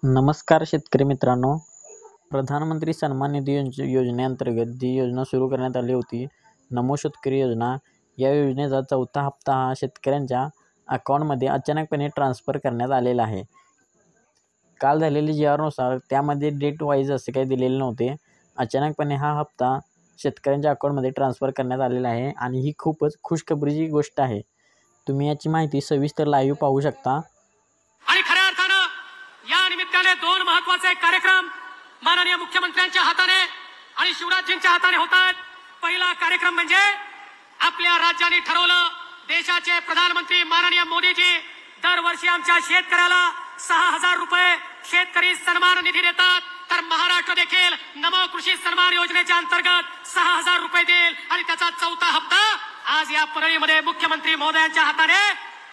नमस्कार शेतकरी मित्रांनो, प्रधानमंत्री सन्मान निधी योजनेअंतर्गत जी योजना सुरू करण्यात आली होती, नमो शेतकरी योजना, या योजनेचा चौथा हप्ता हा शेतकऱ्यांच्या अकाउंटमध्ये अचानकपणे ट्रान्सफर करण्यात आलेला आहे. काल झालेल्या जी.आरनुसार त्यामध्ये डेट वाईज असे काही दिलेले नव्हते. अचानकपणे हा हप्ता शेतकऱ्यांच्या अकाउंटमध्ये ट्रान्सफर करण्यात आलेला आहे आणि ही खूपच खुशखबरीची गोष्ट आहे. तुम्ही याची माहिती सविस्तर लाईव्ह पाहू शकता. आणि खऱ्या अर्थानं या निमित्ताने दोन महत्त्वाचे कार्यक्रम माननीय मुख्यमंत्र्यांच्या हाताने आणि शिवराजजींच्या हाताने होत आहेत. पहिला कार्यक्रम म्हणजे आपल्या राज्याने ठरवलं, देशाचे प्रधानमंत्री माननीय मोदीजी दरवर्षी आमच्या शेतकऱ्याला 6,000 रुपये शेतकरी सन्मान निधी देतात, तर महाराष्ट्र देखील नमो कृषी सन्मान योजनेच्या अंतर्गत 6,000 रुपये देईल आणि त्याचा चौथा हप्ता आज या परळीमध्ये मुख्यमंत्री महोदयांच्या हाताने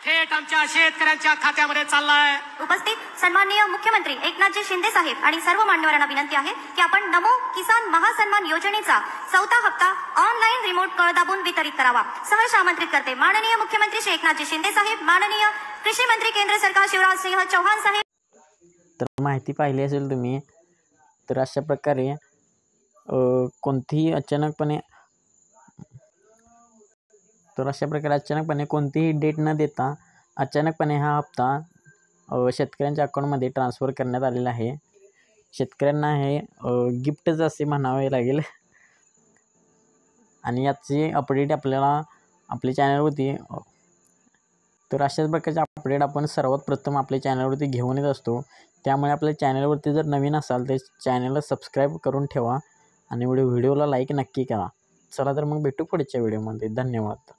थेट आमच्या शेतकऱ्यांच्या खात्यामध्ये चाललाय. उपस्थित सन्माननीय मुख्यमंत्री एकनाथजी शिंदे साहेब आणि सर्व मान्यवरांना विनंती आहे की आपण नमो किसान महासन्मान योजनेचा चौथा हप्ता ऑनलाईन रिमोट कळ दाबून वितरित करावा. सहर्ष आमंत्रित करते माननीय मुख्यमंत्री श्री एकनाथजी शिंदे साहेब, माननीय कृषी मंत्री केंद्र सरकार शिवराज सिंह चौहान साहेब. तर माहिती पाहिली असेल तुम्ही. तर अशा प्रकारे अचानकपणे कोणतीही डेट न देता अचानकपणे हा हप्ता शेतकऱ्यांच्या अकाउंटमध्ये ट्रान्सफर करण्यात आलेला आहे. शेतकऱ्यांना हे गिफ्टच असे म्हणावे लागेल. आणि याची अपडेट आपल्याला आपल्या चॅनलवरती, तर अशाच प्रकारचे अपडेट आपण सर्वात प्रथम आपल्या चॅनलवरती घेऊन येत असतो. त्यामुळे आपल्या चॅनलवरती जर नवीन असाल तर चॅनलला सबस्क्राईब करून ठेवा आणि व्हिडिओला लाईक नक्की करा. चला तर मग भेटू पुढच्या व्हिडिओमध्ये. धन्यवाद.